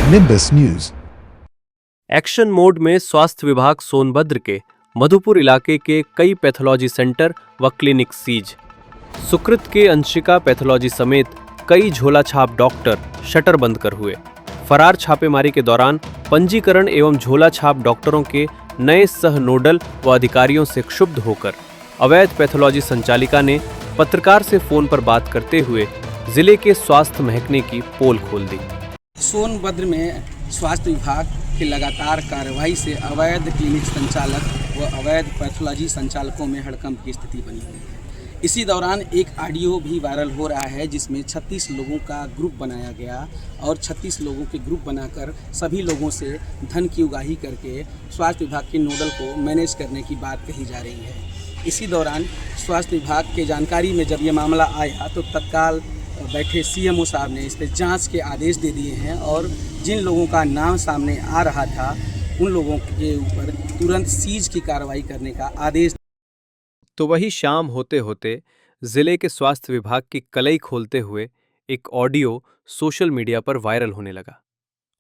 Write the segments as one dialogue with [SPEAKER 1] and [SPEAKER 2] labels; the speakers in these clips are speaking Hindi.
[SPEAKER 1] Nimbus News।
[SPEAKER 2] एक्शन मोड में स्वास्थ्य विभाग सोनभद्र के मधुपुर इलाके के कई पैथोलॉजी सेंटर व क्लिनिक सीज। सुकृत के अंशिका पैथोलॉजी समेत कई झोलाछाप डॉक्टर शटर बंद कर हुए। फरार छापेमारी के दौरान पंजीकरण एवं झोलाछाप डॉक्टरों के नए सह नोडल व अधिकारियों से क्षुब्ध होकर अवैध पैथोलॉजी संचालिका ने पत्रकार से फोन पर बात करते हुए जिले के स्वास्थ्य महकमे की पोल खोल दी।
[SPEAKER 3] सोनभद्र में स्वास्थ्य विभाग की लगातार कार्रवाई से अवैध क्लिनिक संचालक व अवैध पैथोलॉजी संचालकों में हड़कंप की स्थिति बनी हुई है। इसी दौरान एक ऑडियो भी वायरल हो रहा है जिसमें 36 लोगों का ग्रुप बनाया गया और 36 लोगों के ग्रुप बनाकर सभी लोगों से धन की उगाही करके स्वास्थ्य विभाग के नोडल को मैनेज करने की बात कही जा रही है। इसी दौरान स्वास्थ्य विभाग के जानकारी में जब ये मामला आया तो तत्काल बैठे सीएमओ साहब ने इस पर जांच के आदेश दे दिए हैं और जिन लोगों का नाम सामने आ रहा था उन लोगों के ऊपर तुरंत सीज की कार्रवाई करने का आदेश।
[SPEAKER 2] तो वही शाम होते होते जिले के स्वास्थ्य विभाग की कलई खोलते हुए एक ऑडियो सोशल मीडिया पर वायरल होने लगा।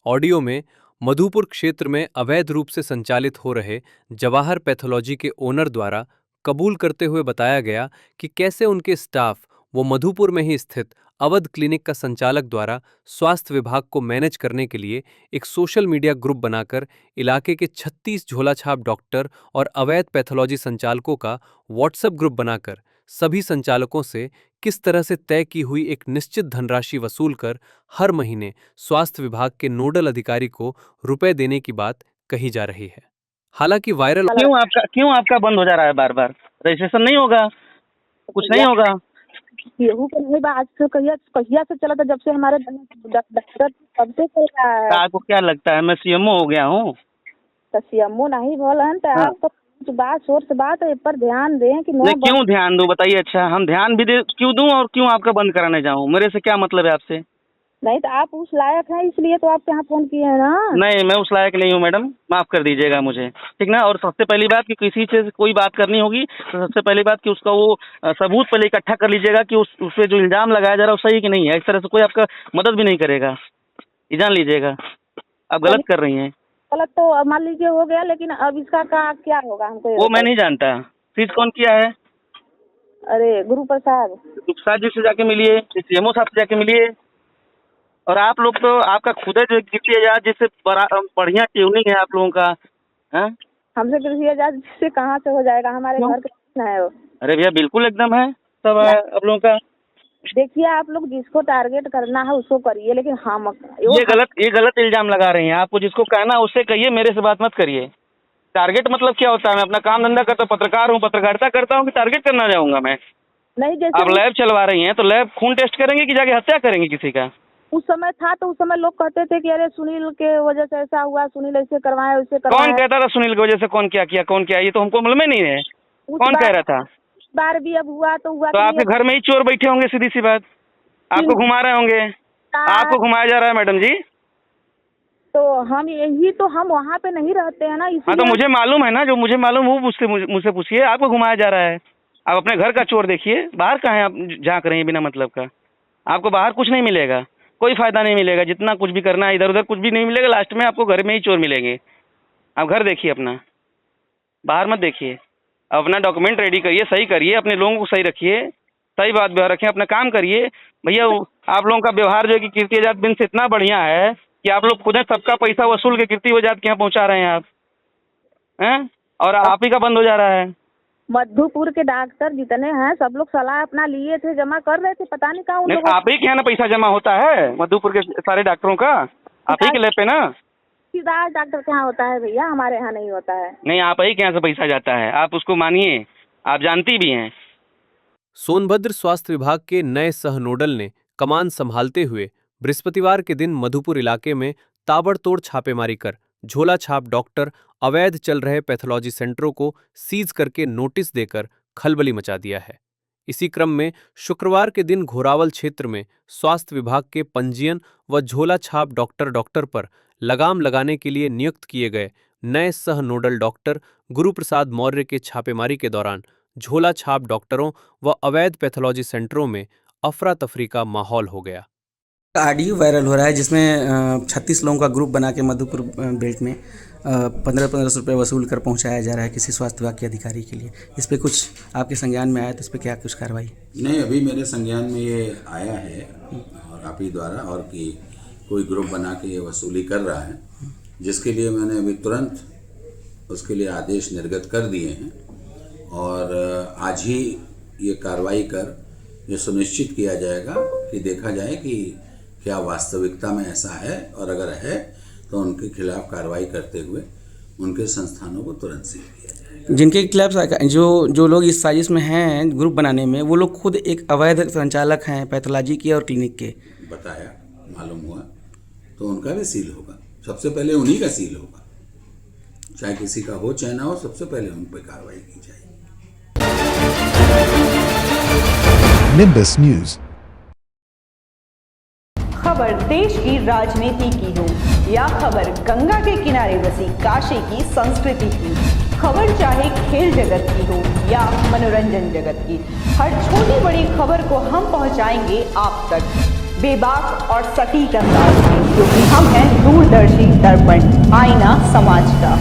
[SPEAKER 2] ऑडियो में मधुपुर क्षेत्र में अवैध रूप से संचालित हो रहे जवाहर पैथोलॉजी के ओनर द्वारा कबूल करते हुए बताया गया कि कैसे उनके स्टाफ वो मधुपुर में ही स्थित अवध क्लिनिक का संचालक द्वारा स्वास्थ्य विभाग को मैनेज करने के लिए एक सोशल मीडिया ग्रुप बनाकर इलाके के 36 झोलाछाप डॉक्टर और अवैध पैथोलॉजी संचालकों का व्हाट्सएप ग्रुप बनाकर सभी संचालकों से किस तरह से तय की हुई एक निश्चित धनराशि वसूल कर हर महीने स्वास्थ्य विभाग के नोडल अधिकारी को रुपए देने की बात कही जा रही है। हालांकि वायरल
[SPEAKER 4] क्यों आपका बंद हो जा रहा है बार बार? रजिस्ट्रेशन नहीं होगा, कुछ नहीं होगा।
[SPEAKER 5] गेहूँ का नहीं बा, आज से कहिया से चला था, जब से हमारे डॉक्टर तब से चल रहा है।
[SPEAKER 4] आपको क्या लगता है मैं सीएमओ हो गया हूँ?
[SPEAKER 5] तो सीएमओ नहीं बोल हैं तो आप तो कुछ बात शोर से बात है पर ध्यान दें कि
[SPEAKER 4] नहीं क्यों ध्यान दूं बताइए। अच्छा हम ध्यान भी दे क्यों दूं और क्यों आपका बंद कराने जाऊं? मेरे से क्या मतलब है आपसे?
[SPEAKER 5] नहीं तो आप उस लायक हैं इसलिए तो आपके यहाँ फोन किए हैं ना।
[SPEAKER 4] नहीं मैं उस लायक नहीं हूँ मैडम, माफ कर दीजिएगा मुझे, ठीक ना। और सबसे पहली बात कि किसी से कोई बात करनी होगी तो सबसे पहली बात कि उसका वो सबूत पहले इकट्ठा कर लीजिएगा कि उस पे जो इल्जाम लगाया जा रहा है वो सही कि नहीं है। इस तरह से कोई आपका मदद भी नहीं करेगा, ये जान लीजिएगा। आप गलत कर रही हैं।
[SPEAKER 5] गलत तो मान लीजिए हो गया, लेकिन अब इसका क्या होगा हमको
[SPEAKER 4] वो मैं नहीं जानता। सीज कौन किया है?
[SPEAKER 5] अरे गुरु प्रसाद
[SPEAKER 4] जी से जाके मिलिए, सीएमओ साहब से जाके मिलिए। और आप लोग तो आपका खुद जो कृषि आजाद जिससे बढ़िया ट्यूनिंग है आप लोगों का है?
[SPEAKER 5] हमसे कृषि आजाद से कहाँ से हो जाएगा? हमारे घर का है वो।
[SPEAKER 4] अरे भैया बिल्कुल एकदम है सब आप लोगों का।
[SPEAKER 5] देखिए आप लोग जिसको टारगेट करना है उसको करिए, लेकिन हम
[SPEAKER 4] ये गलत इल्जाम लगा रहे हैं। आपको जिसको कहना उससे कहिए, मेरे से बात मत करिए। टारगेट मतलब क्या होता है? मैं अपना काम धंधा करता हूँ, पत्रकार हूँ, पत्रकारिता करता हूँ कि टारगेट करना जाऊंगा मैं?
[SPEAKER 5] नहीं, जैसे
[SPEAKER 4] आप लैब चलवा रही हैं तो लैब खून टेस्ट करेंगे कि जाके हत्या करेंगे किसी का?
[SPEAKER 5] उस समय था तो उस समय लोग कहते थे कि अरे सुनील के वजह से ऐसा हुआ, सुनील ऐसे करवाए वैसे करवाए।
[SPEAKER 4] कौन कहता था सुनील की वजह से? कौन क्या किया, कौन क्या? ये तो हमको मालूम ही नहीं है। कौन कह रहा था?
[SPEAKER 5] इस बार भी अब हुआ तो हुआ।
[SPEAKER 4] तो आपके घर में ही चोर बैठे होंगे, सीधी सी बात। आपको घुमा रहे होंगे, आपको घुमाया जा रहा है मैडम जी।
[SPEAKER 5] तो हम यही तो हम वहाँ पे नहीं रहते हैं ना।
[SPEAKER 4] हाँ तो मुझे मालूम है ना, जो मुझे मालूम वो मुझसे पूछिए। आपको घुमाया जा रहा है। आप अपने घर का चोर देखिए, बाहर कहाँ है आप झाँक रहे हैं बिना मतलब का? आपको बाहर कुछ नहीं मिलेगा, कोई फायदा नहीं मिलेगा। जितना कुछ भी करना है इधर उधर कुछ भी नहीं मिलेगा, लास्ट में आपको घर में ही चोर मिलेंगे। आप घर देखिए अपना, बाहर मत देखिए। अपना डॉक्यूमेंट रेडी करिए, सही करिए, अपने लोगों को सही रखिए, सही बात व्यवहार रखें, अपना काम करिए। भैया आप लोगों का व्यवहार जो है कि कीर्ति आजाद बिन से इतना बढ़िया है कि आप लोग खुद सबका पैसा वसूल के कीर्ति आजाद के यहाँ पहुँचा रहे हैं आप हैं, और आप ही का बंद हो जा रहा है।
[SPEAKER 5] मधुपुर के डॉक्टर जितने हैं सब लोग सलाह अपना लिए थे, जमा कर रहे थे, पता नहीं कहाँ।
[SPEAKER 4] आप ही के यहाँ ना पैसा जमा होता है मधुपुर के सारे डॉक्टरों का, आप ही के लैब पे ना।
[SPEAKER 5] डॉक्टर के यहाँ होता है भैया, हमारे यहाँ नहीं होता है।
[SPEAKER 4] नहीं, आप ही के यहाँ से पैसा जाता है, आप उसको मानिए, आप जानती भी हैं।
[SPEAKER 2] सोनभद्र स्वास्थ्य विभाग के नए सह नोडल ने कमान संभालते हुए बृहस्पतिवार के दिन मधुपुर इलाके में ताबड़तोड़ छापेमारी कर झोलाछाप डॉक्टर अवैध चल रहे पैथोलॉजी सेंटरों को सीज करके नोटिस देकर खलबली मचा दिया है। इसी क्रम में शुक्रवार के दिन घोरावल क्षेत्र में स्वास्थ्य विभाग के पंजीयन व झोलाछाप डॉक्टर पर लगाम लगाने के लिए नियुक्त किए गए नए सह नोडल डॉक्टर गुरुप्रसाद मौर्य के छापेमारी के दौरान झोलाछाप डॉक्टरों व अवैध पैथोलॉजी सेंटरों में अफरा तफरी का माहौल हो गया।
[SPEAKER 3] ऑडियो वायरल हो रहा है जिसमें 36 लोगों का ग्रुप बना के मधुपुर बेल्ट में 1500 रुपये वसूल कर पहुंचाया जा रहा है किसी स्वास्थ्य विभाग के अधिकारी के लिए। इस पे कुछ आपके संज्ञान में आया तो इस पे क्या कुछ कार्रवाई?
[SPEAKER 1] नहीं, अभी मेरे संज्ञान में ये आया है और आप ही द्वारा, और कि कोई ग्रुप बना के ये वसूली कर रहा है, जिसके लिए मैंने अभी तुरंत उसके लिए आदेश निर्गत कर दिए हैं और आज ही ये कार्रवाई कर ये सुनिश्चित किया जाएगा कि देखा जाए कि क्या वास्तविकता में ऐसा है, और अगर है तो उनके खिलाफ कार्रवाई करते हुए उनके संस्थानों को तुरंत सील किया जाएगा।
[SPEAKER 3] जिनके खिलाफ जो लोग इस साजिश में हैं ग्रुप बनाने में, वो लोग खुद एक अवैध संचालक हैं पैथोलॉजी के और क्लिनिक के,
[SPEAKER 1] बताया, मालूम हुआ, तो उनका भी सील होगा। सबसे पहले उन्हीं का सील होगा, चाहे किसी का हो चाहे ना हो, सबसे पहले उन पर कार्रवाई की जाएगी।
[SPEAKER 6] Nimbus News।
[SPEAKER 7] खबर देश की राजनीति की हो या खबर गंगा के किनारे बसी काशी की संस्कृति की, खबर चाहे खेल जगत की हो या मनोरंजन जगत की, हर छोटी बड़ी खबर को हम पहुंचाएंगे आप तक बेबाक और सटीक अंदाज में, क्योंकि हम हैं दूरदर्शी दर्पण, आईना समाज का।